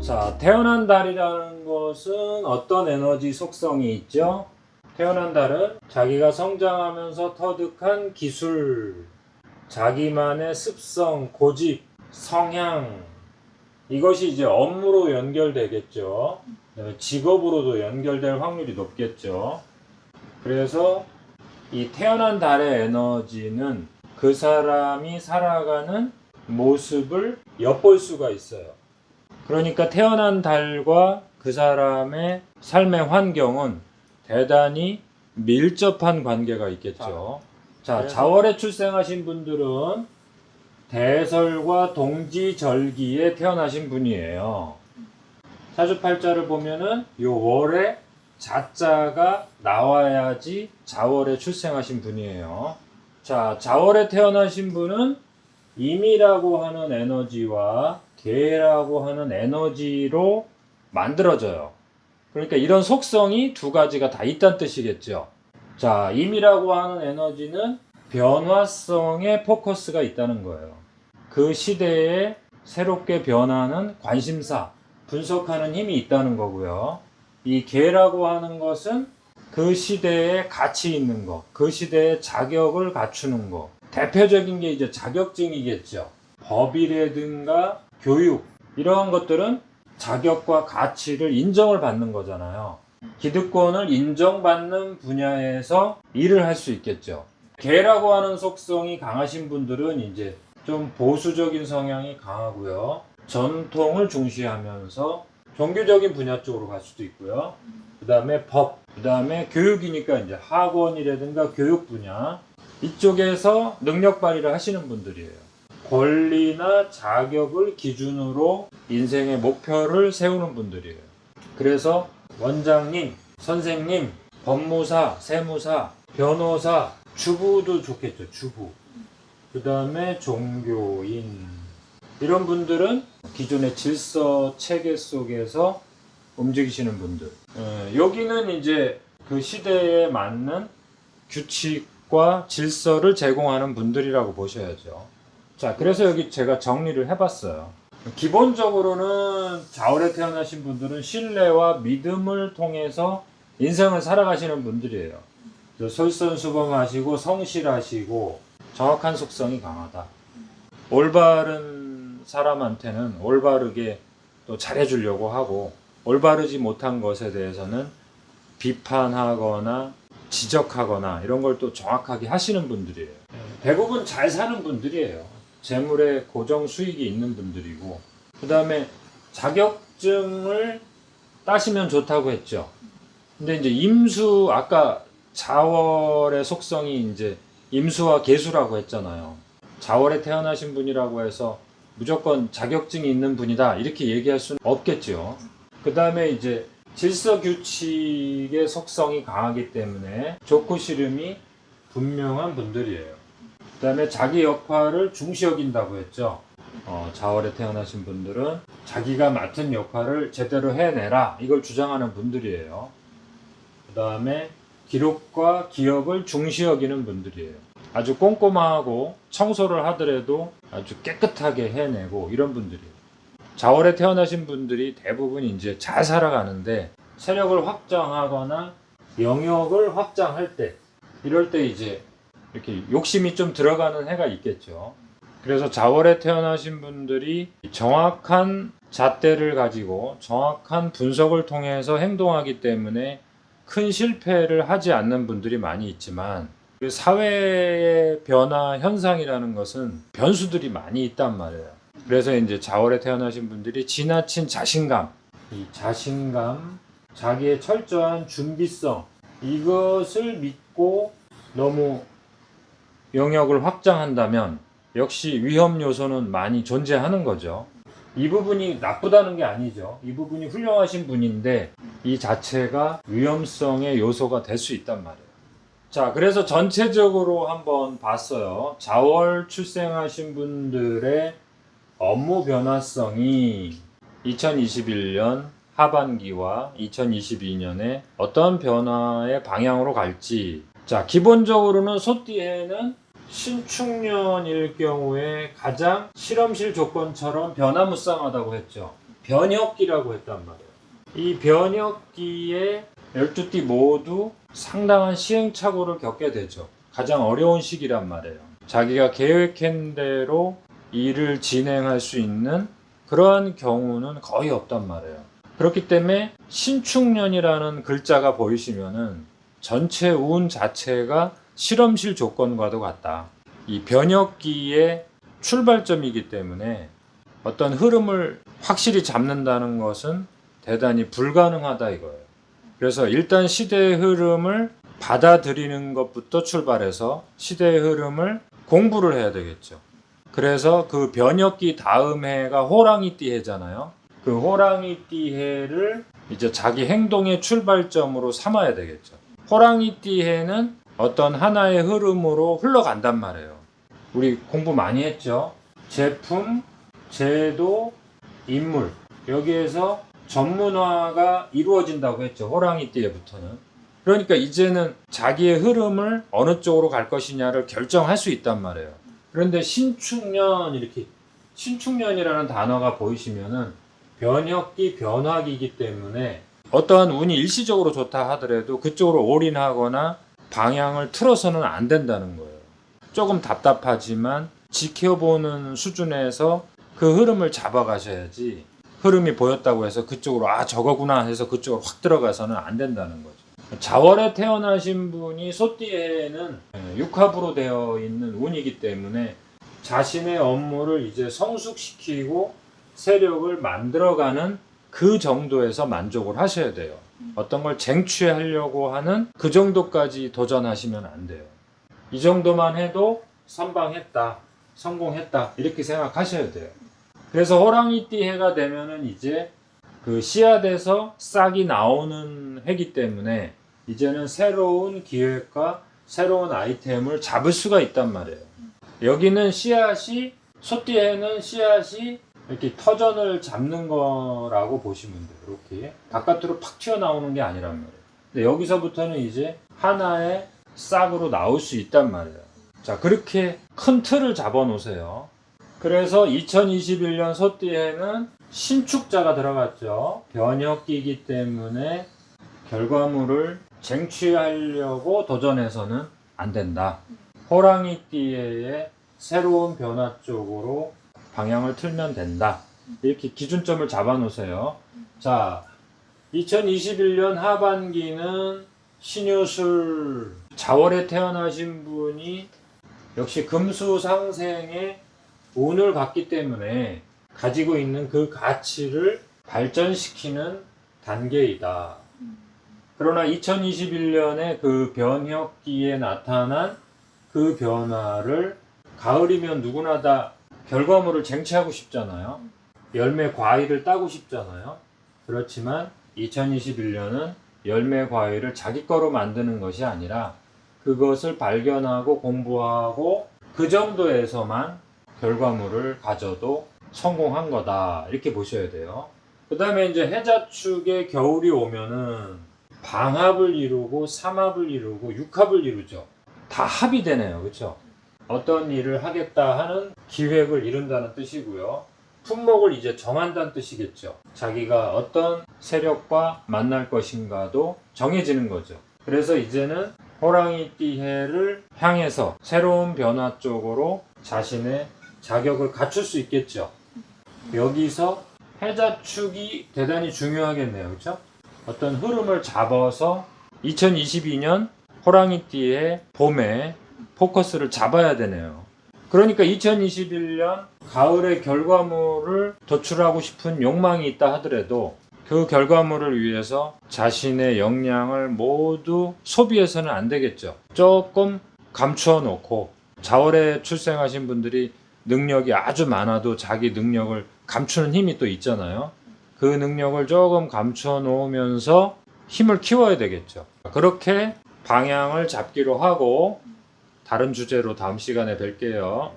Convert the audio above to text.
자, 태어난 달이라는 것은 어떤 에너지 속성이 있죠? 태어난 달은 자기가 성장하면서 터득한 기술, 자기만의 습성, 고집, 성향, 이것이 이제 업무로 연결되겠죠. 직업으로도 연결될 확률이 높겠죠. 그래서 이 태어난 달의 에너지는 그 사람이 살아가는 모습을 엿볼 수가 있어요. 그러니까 태어난 달과 그 사람의 삶의 환경은 대단히 밀접한 관계가 있겠죠. 자, 자월에 출생하신 분들은 대설과 동지절기에 태어나신 분이에요. 사주팔자를 보면은 요 월에 자자가 나와야지 자월에 출생하신 분이에요. 자, 자월에 태어나신 분은 임이라고 하는 에너지와 계라고 하는 에너지로 만들어져요. 그러니까 이런 속성이 두 가지가 다 있다는 뜻이겠죠. 자, 임이라고 하는 에너지는 변화성에 포커스가 있다는 거예요. 그 시대에 새롭게 변하는 관심사, 분석하는 힘이 있다는 거고요. 이 계라고 하는 것은 그 시대에 가치 있는 것, 그 시대의 자격을 갖추는 것. 대표적인 게 이제 자격증이겠죠. 법이라든가 교육, 이러한 것들은 자격과 가치를 인정을 받는 거잖아요. 기득권을 인정받는 분야에서 일을 할 수 있겠죠. 계라고 하는 속성이 강하신 분들은 이제 좀 보수적인 성향이 강하고요. 전통을 중시하면서 종교적인 분야 쪽으로 갈 수도 있고요. 그 다음에 법, 그 다음에 교육이니까 이제 학원이라든가 교육 분야, 이쪽에서 능력 발휘를 하시는 분들이에요. 권리나 자격을 기준으로 인생의 목표를 세우는 분들이에요. 그래서 원장님, 선생님, 법무사, 세무사, 변호사, 주부도 좋겠죠. 주부. 그 다음에 종교인, 이런 분들은 기존의 질서 체계 속에서 움직이시는 분들. 여기는 이제 그 시대에 맞는 규칙과 질서를 제공하는 분들이라고 보셔야죠. 자, 그래서 여기 제가 정리를 해봤어요. 기본적으로는 자월에 태어나신 분들은 신뢰와 믿음을 통해서 인생을 살아가시는 분들이에요. 솔선수범하시고 성실하시고 정확한 속성이 강하다. 올바른 사람한테는 올바르게 또 잘해주려고 하고, 올바르지 못한 것에 대해서는 비판하거나 지적하거나 이런 걸 또 정확하게 하시는 분들이에요. 대부분 잘 사는 분들이에요. 재물에 고정 수익이 있는 분들이고, 그 다음에 자격증을 따시면 좋다고 했죠. 근데 이제 임수, 아까 자월의 속성이 이제 임수와 계수라고 했잖아요. 자월에 태어나신 분이라고 해서 무조건 자격증이 있는 분이다 이렇게 얘기할 수는 없겠죠. 그 다음에 이제 질서 규칙의 속성이 강하기 때문에 좋고 싫음이 분명한 분들이에요. 그 다음에 자기 역할을 중시 여긴다고 했죠. 자월에 태어나신 분들은 자기가 맡은 역할을 제대로 해내라 이걸 주장하는 분들이에요. 그 다음에 기록과 기억을 중시 여기는 분들이에요. 아주 꼼꼼하고 청소를 하더라도 아주 깨끗하게 해내고 이런 분들이에요. 자월에 태어나신 분들이 대부분 이제 잘 살아가는데 세력을 확장하거나 영역을 확장할 때, 이럴 때 이제 이렇게 욕심이 좀 들어가는 해가 있겠죠. 그래서 자월에 태어나신 분들이 정확한 잣대를 가지고 정확한 분석을 통해서 행동하기 때문에 큰 실패를 하지 않는 분들이 많이 있지만, 그 사회의 변화 현상이라는 것은 변수들이 많이 있단 말이에요. 그래서 이제 자월에 태어나신 분들이 지나친 자신감, 이 자신감, 자기의 철저한 준비성, 이것을 믿고 너무 영역을 확장한다면 역시 위험 요소는 많이 존재하는 거죠. 이 부분이 나쁘다는 게 아니죠. 이 부분이 훌륭하신 분인데 이 자체가 위험성의 요소가 될 수 있단 말이에요. 자, 그래서 전체적으로 한번 봤어요. 자월 출생하신 분들의 업무 변화성이 2021년 하반기와 2022년에 어떤 변화의 방향으로 갈지. 자, 기본적으로는 소띠해는 신축년일 경우에 가장 실험실 조건처럼 변화무쌍하다고 했죠. 변혁기라고 했단 말이에요. 이 변혁기에 12띠 모두 상당한 시행착오를 겪게 되죠. 가장 어려운 시기란 말이에요. 자기가 계획한 대로 일을 진행할 수 있는 그러한 경우는 거의 없단 말이에요. 그렇기 때문에 신축년이라는 글자가 보이시면은 전체 운 자체가 실험실 조건과도 같다. 이 변혁기의 출발점이기 때문에 어떤 흐름을 확실히 잡는다는 것은 대단히 불가능하다 이거예요. 그래서 일단 시대의 흐름을 받아들이는 것부터 출발해서 시대의 흐름을 공부를 해야 되겠죠. 그래서 그 변혁기 다음 해가 호랑이띠 해잖아요. 그 호랑이띠 해를 이제 자기 행동의 출발점으로 삼아야 되겠죠. 호랑이띠 해는 어떤 하나의 흐름으로 흘러간단 말이에요. 우리 공부 많이 했죠. 제품, 제도, 인물. 여기에서 전문화가 이루어진다고 했죠. 호랑이띠에부터는. 그러니까 이제는 자기의 흐름을 어느 쪽으로 갈 것이냐를 결정할 수 있단 말이에요. 그런데 신축년, 이렇게 신축년이라는 단어가 보이시면은 변혁기, 변화기이기 때문에 어떠한 운이 일시적으로 좋다 하더라도 그쪽으로 올인하거나 방향을 틀어서는 안 된다는 거예요. 조금 답답하지만 지켜보는 수준에서 그 흐름을 잡아가셔야지, 흐름이 보였다고 해서 그쪽으로 저거구나 해서 그쪽으로 확 들어가서는 안 된다는 거죠. 자월에 태어나신 분이 소띠에는 육합으로 되어 있는 운이기 때문에 자신의 업무를 이제 성숙시키고 세력을 만들어가는 그 정도에서 만족을 하셔야 돼요. 어떤 걸 쟁취하려고 하는 그 정도까지 도전하시면 안 돼요. 이 정도만 해도 선방했다, 성공했다 이렇게 생각하셔야 돼요. 그래서 호랑이띠 해가 되면은 이제 그 씨앗에서 싹이 나오는 해기 때문에 이제는 새로운 기획과 새로운 아이템을 잡을 수가 있단 말이에요. 여기는 씨앗이, 소띠해는 씨앗이 이렇게 터전을 잡는 거라고 보시면 돼요. 이렇게 바깥으로 팍 튀어나오는 게 아니란 말이에요. 근데 여기서부터는 이제 하나의 싹으로 나올 수 있단 말이에요. 자, 그렇게 큰 틀을 잡아 놓으세요. 그래서 2021년 소띠해는 신축자가 들어갔죠. 변혁기이기 때문에 결과물을 쟁취하려고 도전해서는 안 된다. 호랑이띠의 새로운 변화 쪽으로 방향을 틀면 된다. 이렇게 기준점을 잡아 놓으세요. 자, 2021년 하반기는 신유술, 자월에 태어나신 분이 역시 금수상생의 운을 갖기 때문에 가지고 있는 그 가치를 발전시키는 단계이다. 그러나 2021년에 그 변혁기에 나타난 그 변화를 가을이면 누구나 다 결과물을 쟁취하고 싶잖아요. 열매 과일을 따고 싶잖아요. 그렇지만 2021년은 열매 과일을 자기 거로 만드는 것이 아니라 그것을 발견하고 공부하고 그 정도에서만 결과물을 가져도 성공한 거다. 이렇게 보셔야 돼요. 그 다음에 이제 해자축에 겨울이 오면은 방합을 이루고 삼합을 이루고 육합을 이루죠. 다 합이 되네요. 그렇죠? 어떤 일을 하겠다 하는 기획을 이룬다는 뜻이고요. 품목을 이제 정한다는 뜻이겠죠. 자기가 어떤 세력과 만날 것인가도 정해지는 거죠. 그래서 이제는 호랑이띠 해를 향해서 새로운 변화 쪽으로 자신의 자격을 갖출 수 있겠죠. 여기서 해자축이 대단히 중요하겠네요. 그렇죠? 어떤 흐름을 잡아서 2022년 호랑이띠의 봄에 포커스를 잡아야 되네요. 그러니까 2021년 가을의 결과물을 도출하고 싶은 욕망이 있다 하더라도 그 결과물을 위해서 자신의 역량을 모두 소비해서는 안 되겠죠. 조금 감추어 놓고, 자월에 출생하신 분들이 능력이 아주 많아도 자기 능력을 감추는 힘이 또 있잖아요. 그 능력을 조금 감추어 놓으면서 힘을 키워야 되겠죠. 그렇게 방향을 잡기로 하고 다른 주제로 다음 시간에 뵐게요.